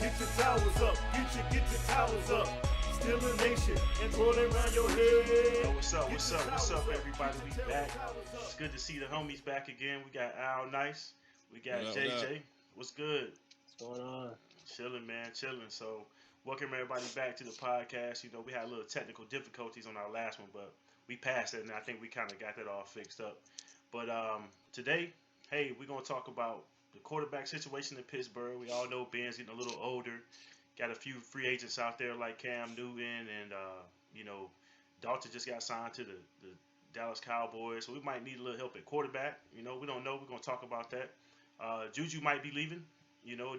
Get your towers up, get your towers up. Still a nation and rolling around your head. Yo, what's up, everybody? We back. It's good to see the homies back again. We got Al Nice. We got JJ. What's good? What's going on? Chilling, man, chilling. So, welcome everybody back to the podcast. You know, we had a little technical difficulties on our last one, but we passed it, and I think we kind of got that all fixed up. But today, hey, we're gonna talk about the quarterback situation in Pittsburgh. We all know Ben's getting a little older. Got a few free agents out there like Cam Newton and, Dalton just got signed to the Dallas Cowboys. So we might need a little help at quarterback. You know, we don't know. We're going to talk about that. JuJu might be leaving,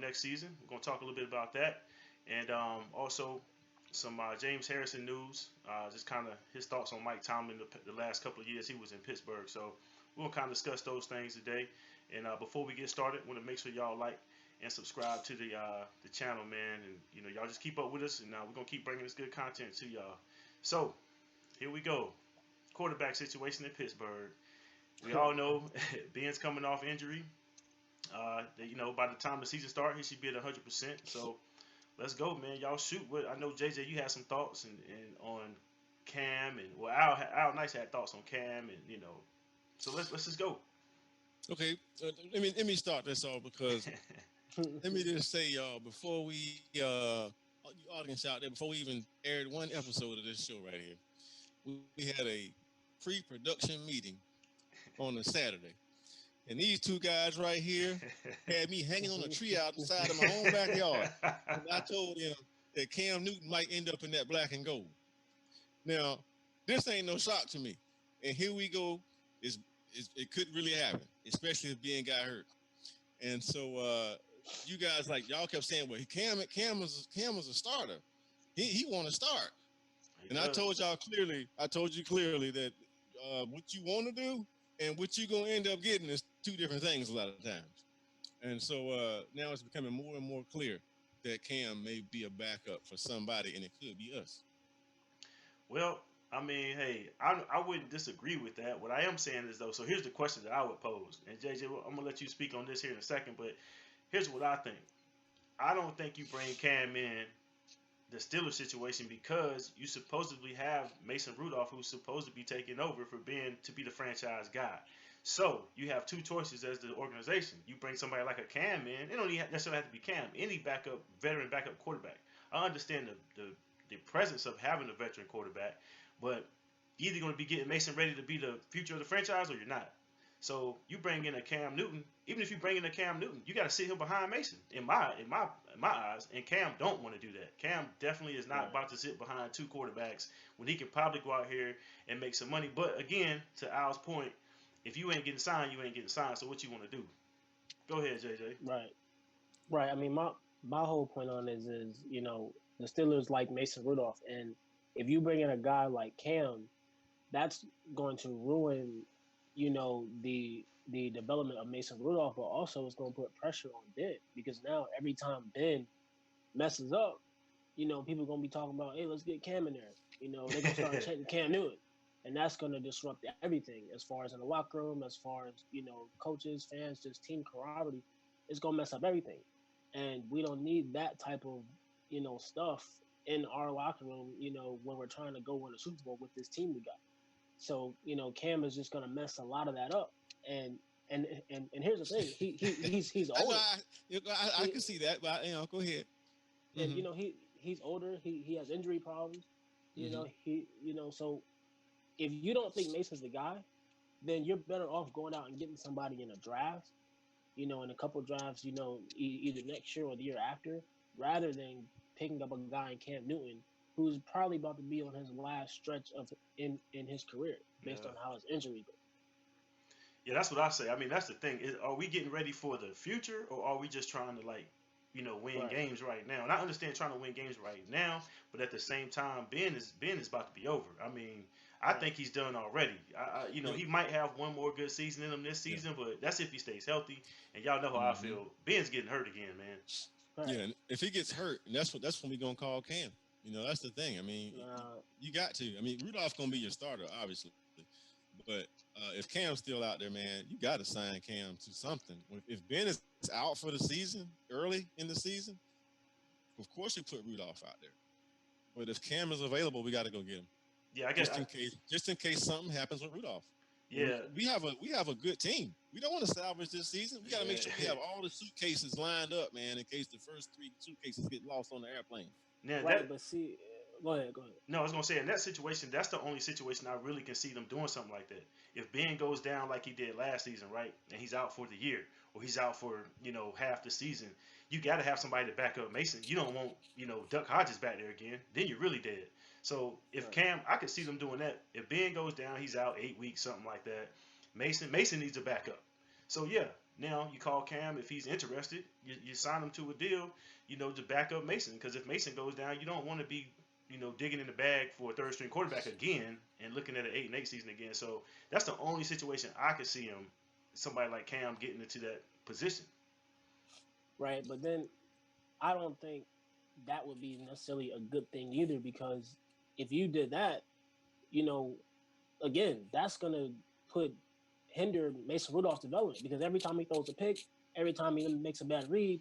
next season. We're going to talk a little bit about that. And also some James Harrison news, just kind of his thoughts on Mike Tomlin the last couple of years he was in Pittsburgh. So we're going to kind of discuss those things today. And before we get started, I want to make sure y'all like and subscribe to the channel, man, and y'all just keep up with us, and we're gonna keep bringing this good content to y'all. So here we go. Quarterback situation in Pittsburgh. We all know Ben's coming off injury. By the time the season starts, he should be at 100%. So let's go, man. Y'all shoot. I know JJ, you had some thoughts and on Cam, and Al Nice had thoughts on Cam, and so let's just go. Okay, let me start this off because. Let me just say, y'all, before we, you audience out there, before we even aired one episode of this show right here, we had a pre-production meeting on a Saturday. And these two guys right here had me hanging on a tree outside of my own backyard. And I told them that Cam Newton might end up in that black and gold. Now, this ain't no shock to me. And here we go. It could really happen, especially if Ben got hurt. And so, you guys y'all kept saying, well, Cam was a starter. He want to start. And I told you clearly that what you want to do and what you're going to end up getting is two different things a lot of times. And so now it's becoming more and more clear that Cam may be a backup for somebody, and it could be us. Well, I mean, hey, I wouldn't disagree with that. What I am saying is, though, so here's the question that I would pose. And, JJ, I'm going to let you speak on this here in a second, but here's what I think. I don't think you bring Cam in the Steelers situation because you supposedly have Mason Rudolph, who's supposed to be taking over for Ben to be the franchise guy. So you have two choices as the organization. You bring somebody like a Cam in. It don't even necessarily have to be Cam. Any veteran backup quarterback. I understand the presence of having a veteran quarterback, but you're either going to be getting Mason ready to be the future of the franchise or you're not. So you bring in a Cam Newton. Even if you bring in a Cam Newton, you got to sit him behind Mason. In my eyes, and Cam don't want to do that. Cam definitely is not about to sit behind two quarterbacks when he can probably go out here and make some money. But again, to Al's point, if you ain't getting signed, you ain't getting signed. So what you want to do? Go ahead, JJ. Right. I mean, my whole point on this is the Steelers like Mason Rudolph, and if you bring in a guy like Cam, that's going to ruin the development of Mason Rudolph, but also it's going to put pressure on Ben because now every time Ben messes up, people are going to be talking about, hey, let's get Cam in there. They're going to start chanting Cam Newton. And that's going to disrupt everything as far as in the locker room, as far as, coaches, fans, just team camaraderie. It's going to mess up everything. And we don't need that type of, stuff in our locker room, when we're trying to go win a Super Bowl with this team we got. So, Cam is just going to mess a lot of that up. And here's the thing. He's older. I can see that, but, go ahead. And, he's older. He has injury problems. So if you don't think Mason's the guy, then you're better off going out and getting somebody in a draft, in a couple of drafts, either next year or the year after, rather than picking up a guy in Cam Newton who's probably about to be on his last stretch in his career based on how his injury goes. Yeah, that's what I say. I mean, that's the thing. Are we getting ready for the future, or are we just trying to win games right now? And I understand trying to win games right now, but at the same time, Ben is about to be over. I mean, I think he's done already. He might have one more good season in him this season, but that's if he stays healthy. And y'all know how I feel. Ben's getting hurt again, man. Right. Yeah, and if he gets hurt, and that's when we gonna call Cam. That's the thing. I mean, you got to. I mean, Rudolph's gonna be your starter, obviously. But if Cam's still out there, man, you got to sign Cam to something. If Ben is out for the season, early in the season, of course we put Rudolph out there. But if Cam is available, we got to go get him. Yeah, I guess. Just in case something happens with Rudolph. Yeah, we have a good team. We don't want to salvage this season. We got to make sure we have all the suitcases lined up, man, in case the first 3 suitcases get lost on the airplane. Now, right, but see, go ahead. No, I was gonna say in that situation, that's the only situation I really can see them doing something like that. If Ben goes down like he did last season, right, and he's out for the year, or he's out for half the season, you got to have somebody to back up Mason. You don't want Duck Hodges back there again. Then you're really dead. So if Cam, I could see them doing that. If Ben goes down, he's out 8 weeks, something like that. Mason needs a backup. So yeah, now you call Cam if he's interested. You sign him to a deal, to back up Mason. Because if Mason goes down, you don't want to be digging in the bag for a third string quarterback again and looking at an 8-8 season again. So that's the only situation I could see him, somebody like Cam, getting into that position. Right, but then I don't think that would be necessarily a good thing either, because if you did that, again, that's gonna hinder Mason Rudolph's development, because every time he throws a pick, every time he makes a bad read,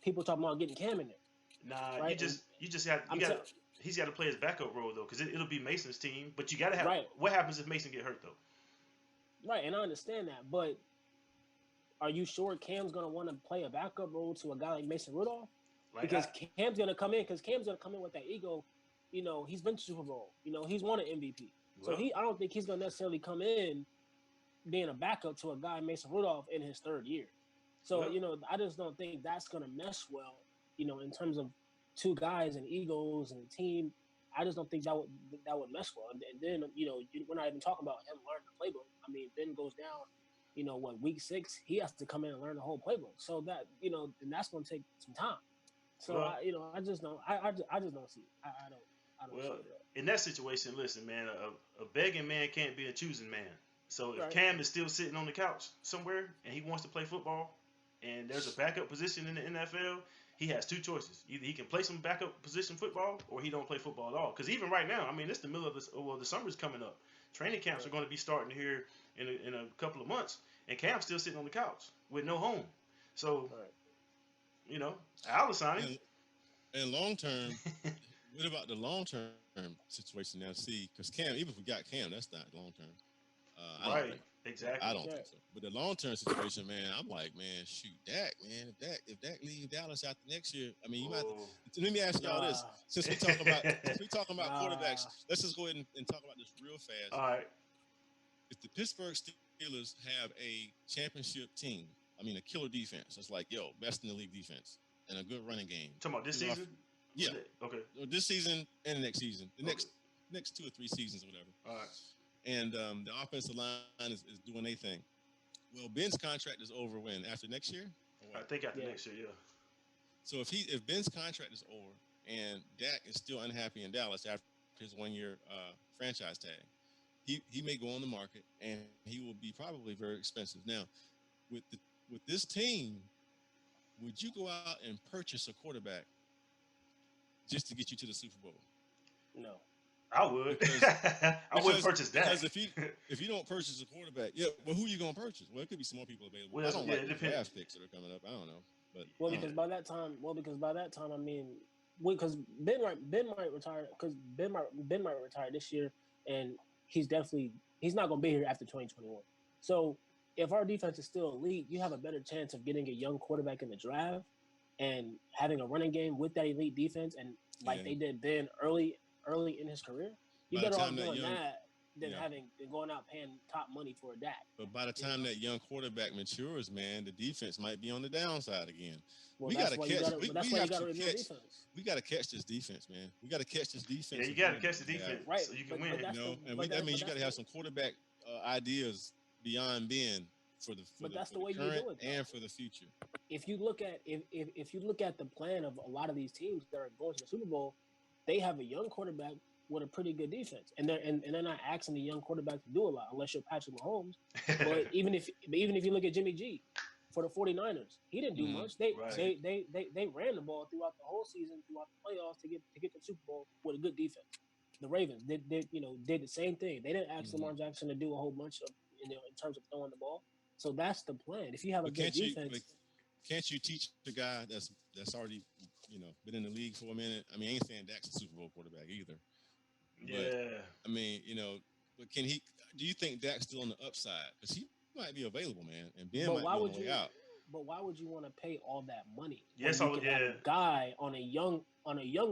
people talking about getting Cam in there. Nah, right? He's got to play his backup role though, because it'll be Mason's team. But you got to have. Right. What happens if Mason get hurt though? Right, and I understand that, but are you sure Cam's gonna want to play a backup role to a guy like Mason Rudolph? Because Cam's gonna come in with that ego. He's been to Super Bowl. He's won an MVP. Well, So I don't think he's gonna necessarily come in being a backup to a guy Mason Rudolph in his 3rd year. So I just don't think that's gonna mesh well. In terms of 2 guys and egos and a team, I just don't think that would mesh well. And then we're not even talking about him learning the playbook. I mean, Ben goes down. Week 6, he has to come in and learn the whole playbook. So that and that's going to take some time. So I just don't. I just don't see it. I don't see it. In that situation, listen, man, a begging man can't be a choosing man. So if Cam is still sitting on the couch somewhere and he wants to play football, and there's a backup position in the NFL, he has 2 choices. Either he can play some backup position football, or he don't play football at all. Because even right now, I mean, it's the middle of the summer's coming up. Training camps are going to be starting here in a couple of months, and Cam's still sitting on the couch with no home. So, I'll assign him. And long term, what about the long term situation now? See, because Cam, even if we got Cam, that's not long term. Exactly. I don't think so. But the long term situation, man, I'm like, man, shoot, Dak, man, if Dak leave Dallas after next year, I mean, you might. Let me ask y'all this: since we talking about quarterbacks, let's just go ahead and talk about this real fast. All right. If the Pittsburgh Steelers have a championship team, I mean, a killer defense, it's like, best in the league defense and a good running game. Talking about this season? Yeah. Okay. This season and the next season, the next 2 or 3 seasons or whatever. All right. And the offensive line is doing their thing. Well, Ben's contract is over when? After next year? I think after next year, yeah. So if Ben's contract is over and Dak is still unhappy in Dallas after his 1-year franchise tag, he may go on the market and he will be probably very expensive. Now, with this team, would you go out and purchase a quarterback just to get you to the Super Bowl? No. I would. I wouldn't purchase that. Because if you don't purchase a quarterback, well, who are you going to purchase? Well, it could be some more people available. Well, I don't like the draft picks that are coming up. I don't know. But because by that time, I mean, because Ben might retire. Because Ben might retire this year, and he's not going to be here after 2021. So if our defense is still elite, you have a better chance of getting a young quarterback in the draft and having a running game with that elite defense, and they did Ben early in his career. You better off doing that than going out paying top money for a Dak. But by the time that young quarterback matures, man, the defense might be on the downside again. Well, we got to catch. We got to catch this defense, man. We got to catch this defense. Yeah, you got to catch the defense, right? So you can win. That means you got to have some quarterback ideas beyond Ben for the current and for the future. If you look at the plan of a lot of these teams that are going to the Super Bowl, they have a young quarterback with a pretty good defense, and they're not asking the young quarterback to do a lot unless you're Patrick Mahomes. But even if you look at Jimmy G for the 49ers, he didn't do much. They ran the ball throughout the whole season, throughout the playoffs to get to the Super Bowl with a good defense. The Ravens did the same thing. They didn't ask Lamar Jackson to do a whole bunch of in terms of throwing the ball. So that's the plan. If you have a good defense, can't you teach the guy that's already been in the league for a minute. I mean, I ain't saying Dak's a Super Bowl quarterback either, but Yeah. I mean, but can he? Do you think Dak's still on the upside? Because he might be available, man, and Ben might But be on why the would way you? out. But why would you want to pay all that money when Yes. you Oh, can have yeah. a guy on a young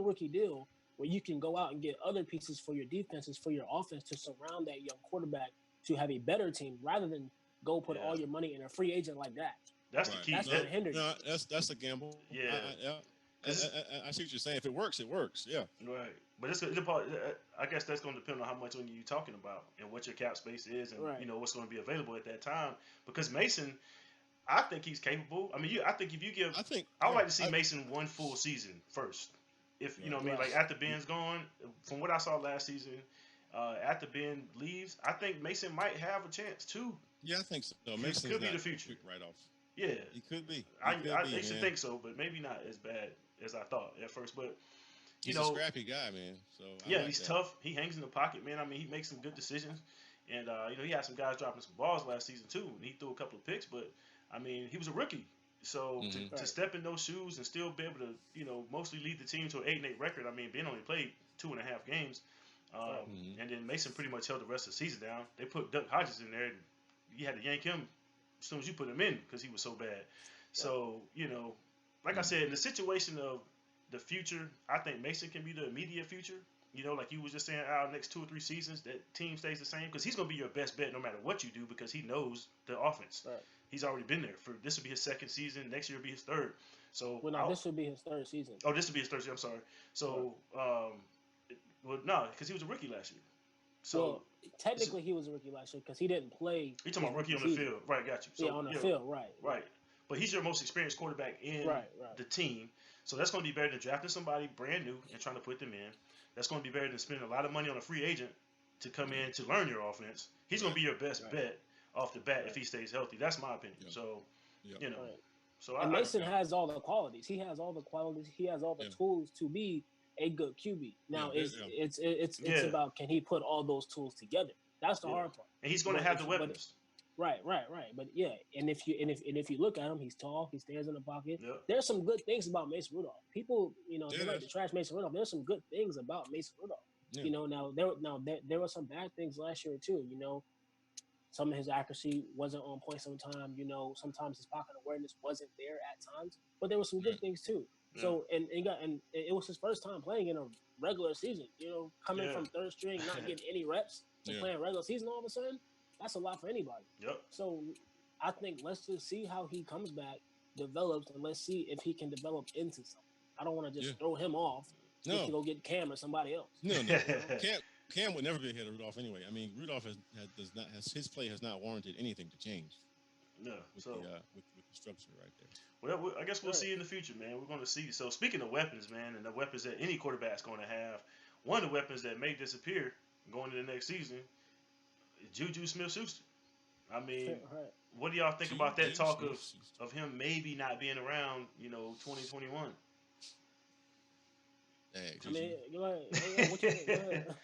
rookie deal where you can go out and get other pieces for your defenses for your offense to surround that young quarterback to have a better team rather than go put Yeah. all your money in a free agent like that. That's the Right. key. That's No, gonna That hinder you. no, that's a gamble. yeah. Yeah. Cause I see what you're saying. If it works, it works. Yeah. right, but it's part. I guess that's going to depend on how much money you're talking about and what your cap space is, and Right. what's going to be available at that time. Because Mason, I think he's capable. I mean, I think if you give, I think. I would Yeah. like to see Mason one full season first. If you know Right. what I mean, Right. like after Ben's gone, from what I saw last season, after Ben leaves, I think Mason might have a chance too. Yeah, I think so. Mason's Could be not the a future. quick write off. Yeah, He could be. He I, could I be, they should man. think so, but maybe not as bad as I thought at first. But you He's a know, scrappy guy, man. So I yeah, like he's that. tough. He hangs in the pocket, man. I mean, he makes some good decisions, and he had some guys dropping some balls last season too, and he threw a couple of picks. But I mean, he was a rookie, so Hmm. to Right. step in those shoes and still be able to, mostly lead the team to an 8-8 record. I mean, Ben only played 2.5 games, Right. Hmm. and then Mason pretty much held the rest of the season down. They put Duck Hodges in there, and you had to yank him as soon as you put him in because he was so bad. So like I said, in the situation of the future, I think Mason can be the immediate future. Like you was just saying, our next 2 or 3 seasons, that team stays the same because he's gonna be your best bet no matter what you do because he knows the offense. Right. He's already been there. For this will be his second season. Next year will be his third. So Well, now this would be his third season. this will be his third season. I'm sorry. So well, no, because he was a rookie last year. So Well, technically he was a rookie last year because he didn't play. you talking about rookie his on the season. field, right? Got you. So Yeah, on the field, right. right. But he's your most experienced quarterback in Right. the team. So that's going to be better than drafting somebody brand new and trying to put them in. That's going to be better than spending a lot of money on a free agent to come in to learn your offense. He's going to be your best Right. bet off the bat if Right. he stays healthy. That's my opinion. Yeah. So, Yeah. Right. so And Mason has all the qualities. He has all the qualities. He has all the Yeah. tools to be a good QB. Now Yeah, it's Yeah. about can he put all those tools together? That's the Yeah. hard part. and he's going to But have the if- but- weapons. Right. But yeah, and if you look at him, he's tall. He stands in the pocket. Yep. There's some good things about Mason Rudolph. People, they Yeah. like to trash Mason Rudolph. There's some good things about Mason Rudolph. Yeah. Now there were some bad things last year too. Some of his accuracy wasn't on point sometimes. Sometimes his pocket awareness wasn't there at times. But there were some good things too. Yeah. So and it was his first time playing in a regular season. Coming Yeah. from third string, not getting any reps, and Yeah. playing regular season all of a sudden, that's a lot for anybody. Yep. So I think let's just see how he comes back, develops, and let's see if he can develop into something. I don't want to just Yeah. throw him off just to No. go get Cam or somebody else. No. Cam would never be ahead of Rudolph anyway. I mean, Rudolph his play has not warranted anything to change Yeah. with So. with the structure right there. Well, I guess we'll Right. see in the future, man. We're going to see. So speaking of weapons, man, and the weapons that any quarterback's going to have, one of the weapons that may disappear going into the next season, JuJu Smith-Schuster. I mean, Right. what do y'all think about that JuJu talk Smith-Schuster. of him maybe not being around, 2021? Dang, I mean, JuJu. go ahead. What you think? Go ahead.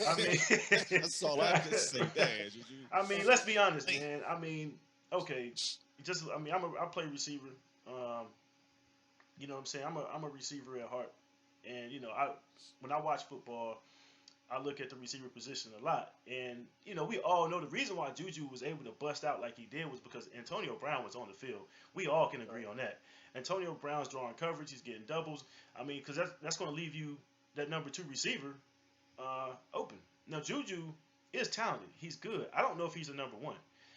I mean, That's all I can say. Dang, JuJu. I mean, let's be honest, man. I mean, okay, I play receiver. You know what I'm saying? I'm a receiver at heart, and when I watch football, I look at the receiver position a lot, and we all know the reason why JuJu was able to bust out like he did was because Antonio Brown was on the field. We all can agree on that. Antonio Brown's drawing coverage, he's getting doubles. I mean, because that's going to leave you that number 2 receiver open. Now JuJu is talented, he's good. I don't know if he's a number 1,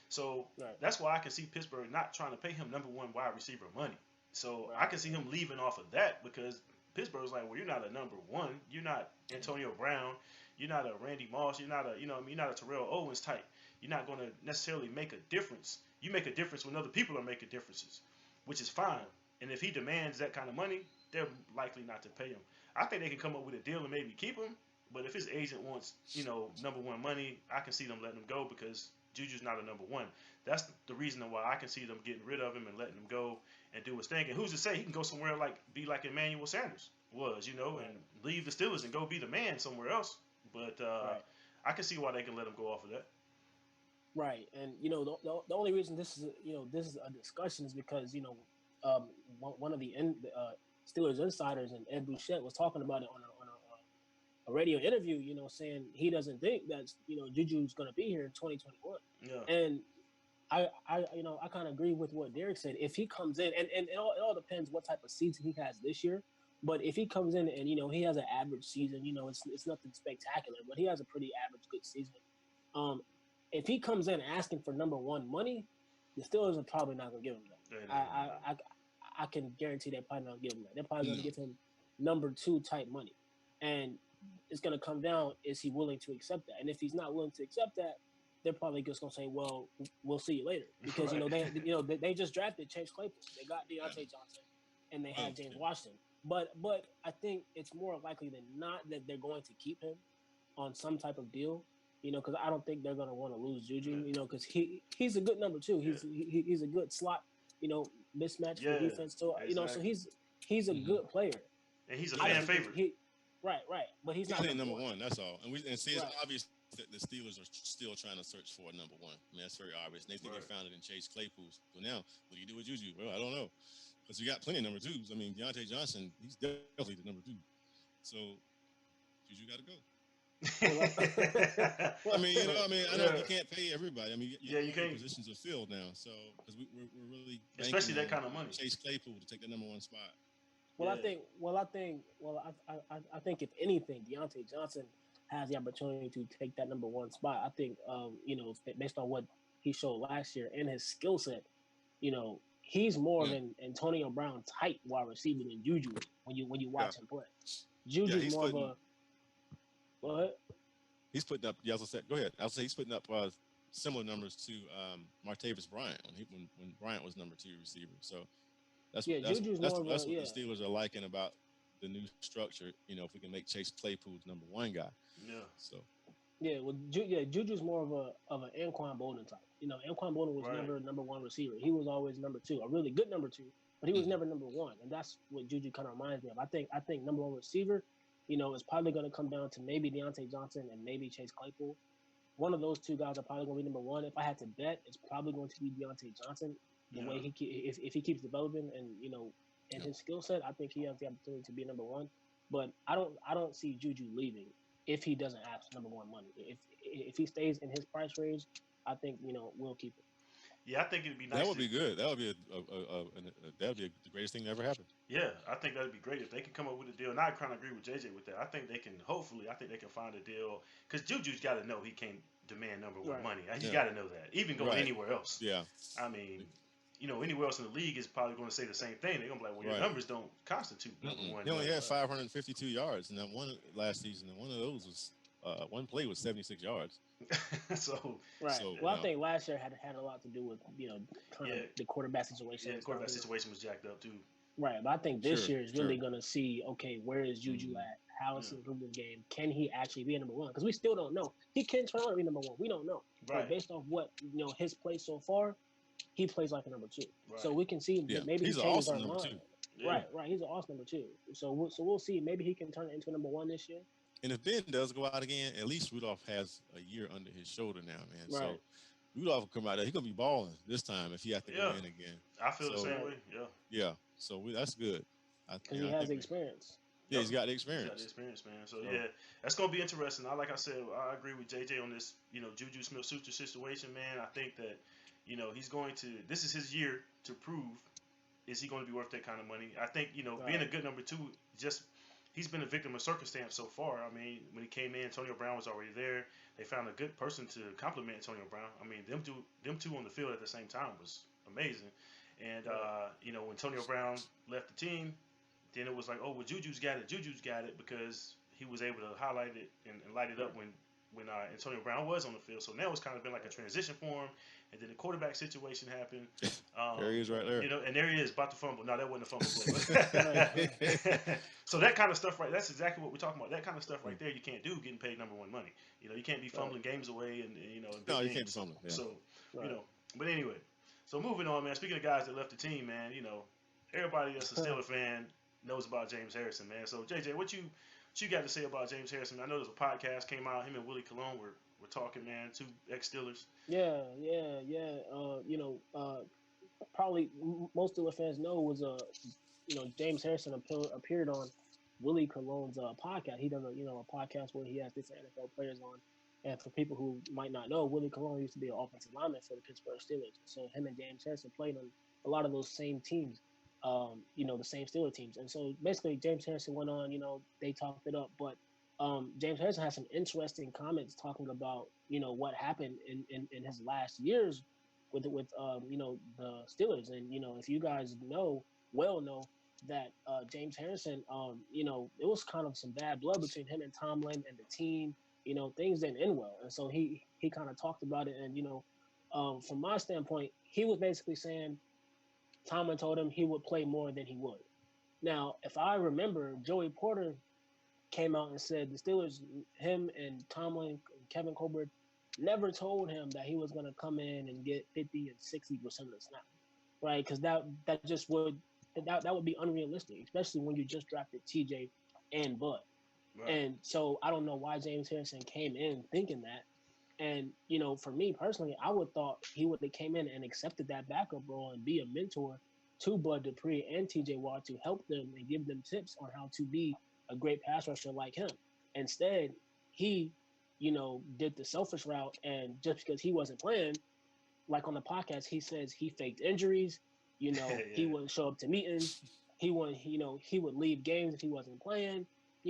so Right. that's why I can see Pittsburgh not trying to pay him number 1 wide receiver money. So Right. I can see him leaving off of that because Pittsburgh's like, well, you're not a number 1. You're not Antonio Brown. You're not a Randy Moss. You're not a, you're not a Terrell Owens type. You're not going to necessarily make a difference. You make a difference when other people are making differences, which is fine. And if he demands that kind of money, they're likely not to pay him. I think they can come up with a deal and maybe keep him. But if his agent wants, number 1 money, I can see them letting him go because JuJu's not a number 1. That's the reason why I can see them getting rid of him and letting him go and do his thing. And who's to say he can go somewhere be like Emmanuel Sanders was, and leave the Steelers and go be the man somewhere else. But Right. I can see why they can let him go off of that. Right, and the only reason this is a discussion is because one of the Steelers insiders, and Ed Bouchette was talking about it on a radio interview, saying he doesn't think that, Juju's going to be here in 2021. Yeah. And I kind of agree with what Derek said. If he comes in, and it all depends what type of season he has this year. But if he comes in and, he has an average season, it's nothing spectacular, but he has a pretty average good season. If he comes in asking for number one money, the Steelers are probably not going to give him that. I can guarantee they're probably not going to give him that. They're probably going to give him number two type money. And it's going to come down, is he willing to accept that? And if he's not willing to accept that, they're probably just going to say, well, we'll see you later. Because, they just drafted Chase Claypool. They got Deontay Johnson, and they had James Washington. But I think it's more likely than not that they're going to keep him on some type of deal, because I don't think they're going to want to lose JuJu, because he's a good number two. He's a good slot, mismatch for defense. So, so he's a good player. And he's a fan favorite. Right. But he's not number one. That's all. And see, it's obvious that the Steelers are still trying to search for a number one. I mean, that's very obvious. And they think they found it in Chase Claypool. So now, what do you do with JuJu? Well, I don't know. Because you got plenty of number twos. I mean, Deontay Johnson, he's definitely the number two. So, JuJu got to go. I mean, I know you can't pay everybody. I mean, you can't. Positions are filled now. So, because we're really especially that kind of money. Chase Claypool to take the number one spot. I think if anything, Deontay Johnson has the opportunity to take that number one spot. I think, based on what he showed last year and his skill set, he's more of an Antonio Brown type wide receiver than JuJu when you watch him play. JuJu's more of a. Go ahead. He's putting up. Yeah, go ahead. I'll say he's putting up similar numbers to Martavis Bryant when Bryant was number two receiver. So that's what the Steelers are liking about the new structure. If we can make Chase Claypool the number one guy. Yeah. So. Yeah, JuJu's more of an Anquan Boldin type. Anquan Boldin was never number one receiver. He was always number two, a really good number two, but he was never number one. And that's what JuJu kind of reminds me of. I think number one receiver, is probably going to come down to maybe Deontay Johnson and maybe Chase Claypool. One of those two guys are probably going to be number one. If I had to bet, it's probably going to be Deontay Johnson. The way if he keeps developing and his skill set, I think he has the opportunity to be number one. But I don't see JuJu leaving if he doesn't ask number one money. If he stays in his price range, I think we'll keep it. Yeah, I think it'd be nice. That would be good. That would be the greatest thing that ever happened. Yeah, I think that'd be great if they can come up with a deal. And I kind of agree with JJ with that. I think they can find a deal because JuJu's got to know he can't demand number one money. He's got to know that, even going anywhere else. Yeah, I mean, anywhere else in the league is probably going to say the same thing. They're going to be like, well, your numbers don't constitute number one. He only had 552 yards in that one last season, and one of those was one play was 76 yards. I think last year had a lot to do with the quarterback situation. Yeah, the quarterback situation was jacked up too. Right, but I think this year is really going to see, okay, where is JuJu at? How is he improving this game? Can he actually be a number one? Because we still don't know. He can turn out to be number one. We don't know. Right. But based off what his play so far, he plays like a number two. Right. So we can see maybe he's he an changes awesome our number mind. two. Yeah. Right. He's an awesome number two. So we'll see. Maybe he can turn it into a number one this year. And if Ben does go out again, at least Rudolph has a year under his shoulder now, man. Right. So Rudolph will come out there. He's going to be balling this time if he has to go in again. I feel the same way. Yeah. So that's good. Because he has the experience. Yeah, he's got the experience. He's got the experience, man. So, that's going to be interesting. Like I said, I agree with JJ on this, JuJu Smith-Schuster situation, man. I think that, he's going to – this is his year to prove is he going to be worth that kind of money. I think, being a good number two, he's been a victim of circumstance so far. I mean, when he came in, Antonio Brown was already there. They found a good person to compliment Antonio Brown. I mean, them two on the field at the same time was amazing. And, when Antonio Brown left the team, then it was like, oh, well, JuJu's got it because he was able to highlight it and light it up when Antonio Brown was on the field. So now it's kind of been like a transition for him. And then the quarterback situation happened. There he is right there. And there he is, about to fumble. No, that wasn't a fumble play. So that kind of stuff, right, that's exactly what we're talking about. That kind of stuff right there you can't do getting paid number one money. You can't be fumbling games away and no, you can't be fumbling. Yeah. So, but anyway. So moving on, man. Speaking of guys that left the team, man, everybody that's a Steelers fan knows about James Harrison, man. So, JJ, what you got to say about James Harrison? I know there's a podcast came out. Him and Willie Colon were talking, man. Two ex-Steelers. Yeah. Probably most Steelers fans know was James Harrison appeared on Willie Colon's podcast. He does a podcast where he has different NFL players on. And for people who might not know, Willie Colon used to be an offensive lineman for the Pittsburgh Steelers. So him and James Harrison played on a lot of those same teams, the same Steelers teams. And so basically, James Harrison went on. They talked it up, but James Harrison has some interesting comments talking about what happened in his last years with the Steelers. And if you guys know that James Harrison, it was kind of some bad blood between him and Tomlin and the team. Things didn't end well, and so he kind of talked about it. And from my standpoint, he was basically saying Tomlin told him he would play more than he would. Now, if I remember, Joey Porter came out and said the Steelers, him and Tomlin, and Kevin Colbert, never told him that he was going to come in and get 50 and 60% of the snap, right? Because that just would be unrealistic, especially when you just drafted TJ and Bud. Right. And so I don't know why James Harrison came in thinking that. And for me personally, I would thought he would have came in and accepted that backup role and be a mentor to Bud Dupree and TJ Watt to help them and give them tips on how to be a great pass rusher like him. Instead, he, did the selfish route, and just because he wasn't playing, like on the podcast, he says he faked injuries. Yeah. He wouldn't show up to meetings. He would leave games if he wasn't playing.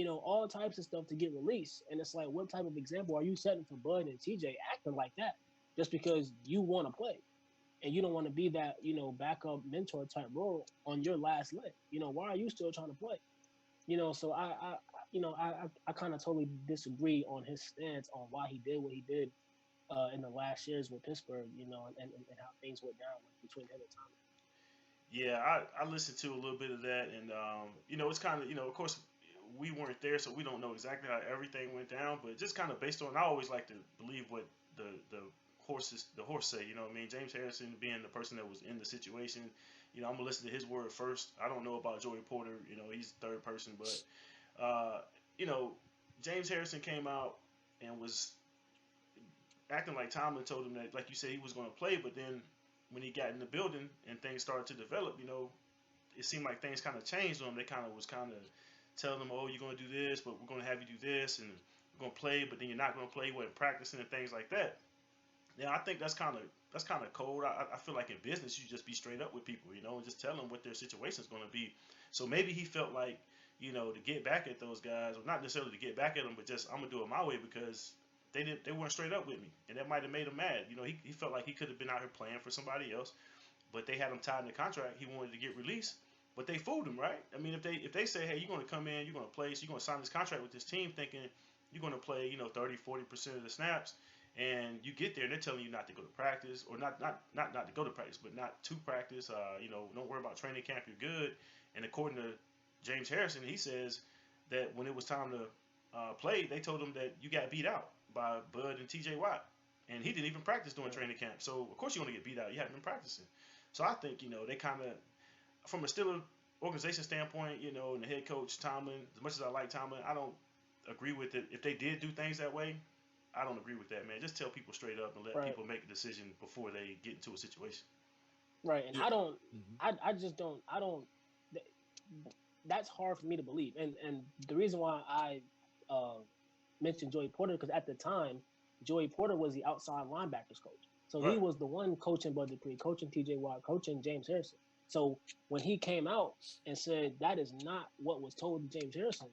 All types of stuff to get released. And it's like, what type of example are you setting for Bud and TJ acting like that just because you want to play and you don't want to be that, backup mentor type role on your last leg? Why are you still trying to play? So I kind of totally disagree on his stance on why he did what he did in the last years with Pittsburgh, and how things went down between him and Tomlin. Yeah, I listened to a little bit of that, and it's kind of of course we weren't there, so we don't know exactly how everything went down, but just kind of based on, I always like to believe what the horse say. What I mean, James Harrison being the person that was in the situation, I'm gonna listen to his word first. I don't know about Joey Porter, he's third person, but James Harrison came out and was acting like Tomlin told him that, like you said, he was going to play, but then when he got in the building and things started to develop, it seemed like things kind of changed on him. They kind of telling him, oh, you're going to do this, but we're going to have you do this, and we're going to play, but then you're not going to play. You wasn't practicing and things like that. Yeah, I think that's kind of cold. I feel like in business, you just be straight up with people, and just tell them what their situation is going to be. So maybe he felt like, to get back at those guys, or not necessarily to get back at them, but just, I'm going to do it my way because they weren't straight up with me, and that might have made him mad. He felt like he could have been out here playing for somebody else, but they had him tied in the contract. He wanted to get released, but they fooled him, right? I mean, if they say, hey, you're going to come in, you're going to play, so you're going to sign this contract with this team thinking you're going to play, 30, 40% of the snaps, and you get there and they're telling you not to go to practice, or not to go to practice, but not to practice. Don't worry about training camp, you're good. And according to James Harrison, he says that when it was time to play, they told him that you got beat out by Bud and TJ Watt, and he didn't even practice during training camp. So of course you want to get beat out. You haven't been practicing. So I think they kind of, from a Steelers organization standpoint, and the head coach Tomlin, as much as I like Tomlin, I don't agree with it. If they did do things that way, I don't agree with that, man. Just tell people straight up and let people make a decision before they get into a situation. Right, and I just don't. That's hard for me to believe, and the reason why I mentioned Joey Porter, because at the time, Joey Porter was the outside linebackers coach. So he was the one coaching Bud Dupree, coaching TJ Watt, coaching James Harrison. So when he came out and said that is not what was told to James Harrison,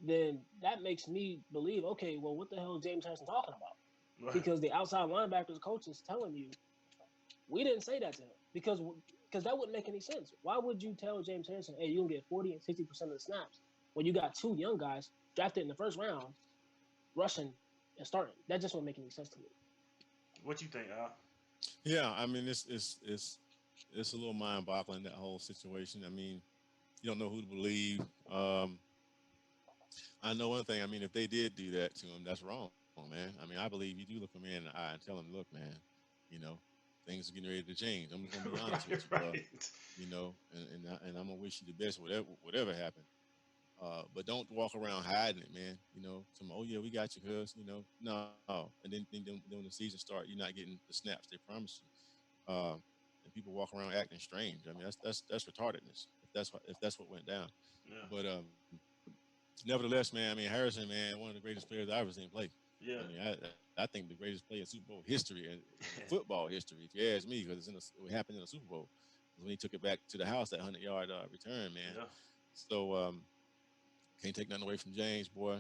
then that makes me believe, okay, well, what the hell is James Harrison talking about? Right. Because the outside linebackers coach is telling you, we didn't say that to him. Because that wouldn't make any sense. Why would you tell James Harrison, hey, you're going to get 40 and 60% of the snaps when you got two young guys drafted in the first round, rushing and starting? That just wouldn't make any sense to me. What you think, Al? Yeah, I mean, it's a little mind-boggling, that whole situation. I mean, you don't know who to believe. I know one thing. I mean, if they did do that to him, that's wrong, man. I mean, I believe you do look him in the eye and tell him, look, man, things are getting ready to change. I'm just gonna be honest with you, bro. And I'm gonna wish you the best, whatever happened. But don't walk around hiding it, man. Oh yeah, we got you, cuz. No. And then when the season starts, you're not getting the snaps they promised you. And people walk around acting strange. I mean, that's retardedness. that's what went down. Yeah. But nevertheless, man, I mean Harrison, man, one of the greatest players I've ever seen play. Yeah. I mean, I think the greatest player in Super Bowl history and football history, if you ask me, because it happened in the Super Bowl when he took it back to the house, that 100-yard return, man. Yeah. So can't take nothing away from James, boy.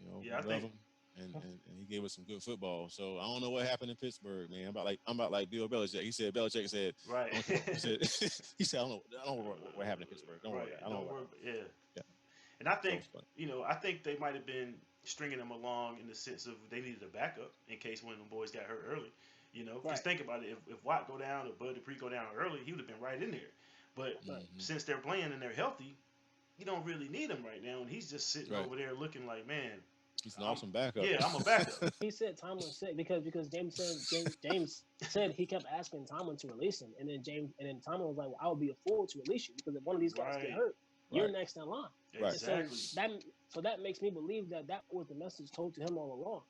You know, Yeah, I we think- love him, and he gave us some good football. So I don't know what happened in Pittsburgh, man. I'm about like Bill Belichick. He said Belichick said, Right. he said he said I don't know what happened in Pittsburgh. Don't worry, I don't know. Yeah. Yeah. And I think So it's I think they might have been stringing him along in the sense of they needed a backup in case one of them boys got hurt early. You know, Right. just think about it. If Watt go down or Bud Dupree go down early, he would have been right in there. But Right. since they're playing and they're healthy, you don't really need him right now, and he's just sitting Right. over there looking like, man, he's an awesome backup. yeah, I'm a backup. He said Tomlin said because James said he kept asking Tomlin to release him, and then Tomlin was like, "Well, I would be a fool to release you because if one of these guys Right. get hurt, you're Right. next in line." Right. Exactly. So that makes me believe that was the message told to him all along,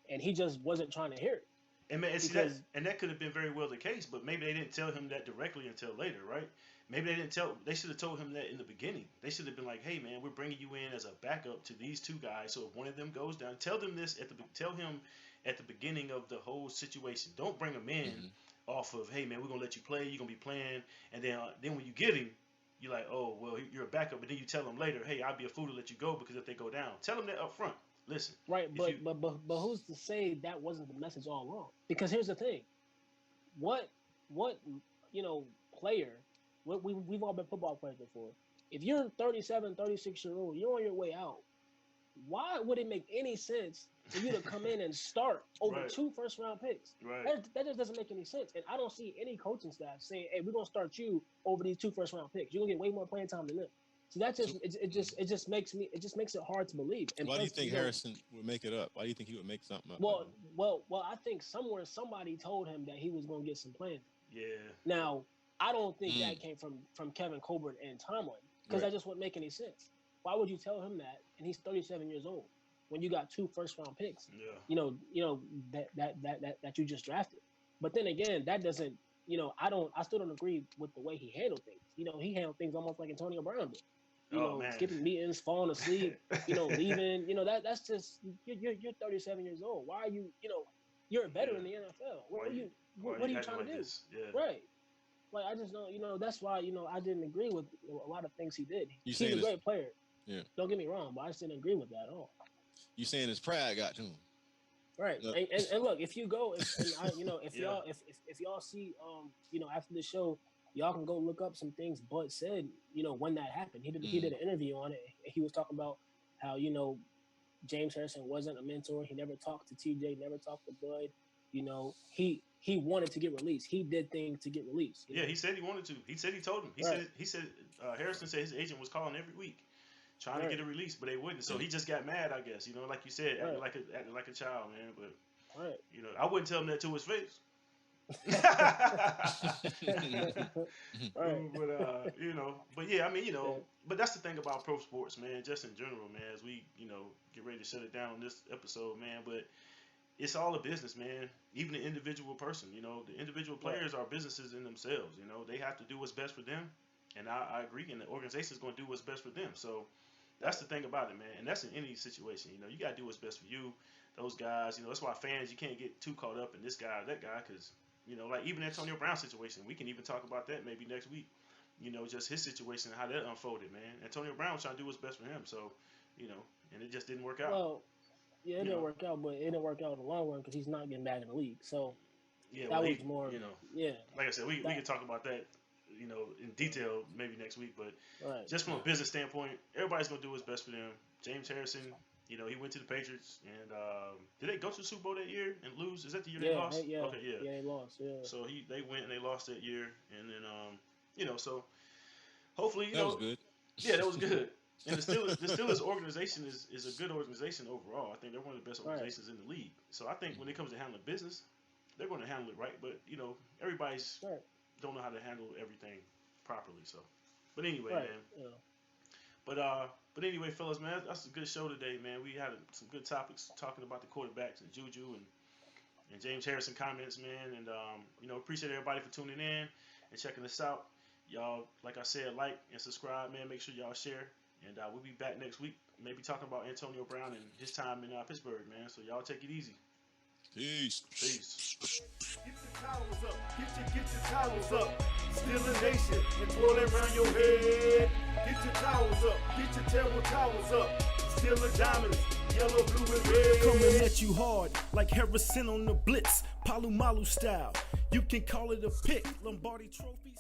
and he just wasn't trying to hear it. And see Because- that could have been very well the case, but maybe they didn't tell him that directly until later, right? Maybe they didn't tell. They should have told him that in the beginning. They should have been like, "Hey, man, we're bringing you in as a backup to these two guys. So if one of them goes down, tell him at the beginning of the whole situation. Don't bring him in off of, hey, man, we're gonna let you play. You're gonna be playing, and then when you get him, you're like, oh, well, you're a backup. But then you tell him later, hey, I'd be a fool to let you go because if they go down, tell them that up front. Listen, Right, if but who's to say that wasn't the message all along? Because here's the thing, what player? We've all been football players before. If you're 37, 36-year-old, you're on your way out. Why would it make any sense for you to come in and start over Right. 2 first-round picks? right, That just doesn't make any sense. And I don't see any coaching staff saying, "Hey, we're gonna start you over these 2 first-round picks. You're gonna get way more playing time than them." So that just makes it hard to believe. And Why do you plus, think Harrison would make it up? Why do you think he would make something up? Well, I think somewhere somebody told him that he was going to get some playing. yeah, Now, I don't think that came from Kevin Colbert and Tomlin because that just wouldn't make any sense. Why would you tell him that? And he's 37 years old when you got 2 first-round picks. yeah, That you just drafted. But then again, that doesn't. I still don't agree with the way he handled things. He handled things almost like Antonio Brown did. Man. Skipping meetings, falling asleep, leaving. That's just you're 37 years old. Why are you? You're better in the NFL. What are you trying to do? Yeah. Right. Like I just know. That's why I didn't agree with a lot of things he did. You He's saying a this- great player. Yeah. Don't get me wrong, but I just didn't agree with that at all. You saying his pride got to him? Right. Look. And look, if you go, if Yeah. y'all see, after the show, y'all can go look up some things Bud said, when that happened. He did an interview on it. He was talking about how, James Harrison wasn't a mentor. He never talked to TJ, never talked to Bud. He wanted to get released. He did things to get released. Yeah, he said he wanted to. He said he told him. He said Harrison said his agent was calling every week, trying to get a release, but they wouldn't. So he just got mad, I guess. Like you said, acting like a child, man. But Right. I wouldn't tell him that to his face. Right. But yeah, I mean, but that's the thing about pro sports, man. Just in general, man. As we, get ready to shut it down on this episode, man. But it's all a business, man. Even the individual person, the individual players are businesses in themselves. They have to do what's best for them, and I agree. And the organization is going to do what's best for them. So that's the thing about it, man. And that's in any situation. You got to do what's best for you. Those guys, that's why fans, you can't get too caught up in this guy or that guy, because like even Antonio Brown situation, we can even talk about that maybe next week. Just his situation and how that unfolded, man. Antonio Brown was trying to do what's best for him, so and it just didn't work out. Well, yeah, it didn't work out, but it didn't work out in the long run because he's not getting back in the league. So yeah, that was more, yeah. Like I said, we can talk about that, in detail maybe next week. But Right. just from a business standpoint, everybody's gonna do what's best for them. James Harrison, he went to the Patriots, and did they go to the Super Bowl that year and lose? Is that the year they lost? Yeah, Okay, yeah. Yeah, they lost. Yeah. So they went and they lost that year, and then so hopefully That was good. Yeah, that was good. And the Steelers organization is a good organization overall. I think they're one of the best organizations in the league. So I think when it comes to handling business, they're going to handle it right. But everybody's don't know how to handle everything properly. So, but anyway, man. Yeah. But anyway, fellas, man, that's a good show today, man. We had some good topics talking about the quarterbacks and JuJu and James Harrison comments, man. And appreciate everybody for tuning in and checking us out. Y'all, like I said, like and subscribe, man. Make sure y'all share. And we'll be back next week, maybe talking about Antonio Brown and his time in Pittsburgh, man. So y'all take it easy. Peace. Get your towels up, get your towels up. Still a nation and twirl it around your head. Get your towels up, get your terrible towels up. Still a diamonds, yellow, blue, and red. Coming at you hard like Harrison on the blitz, Palu Malu style. You can call it a pick, Lombardi trophies.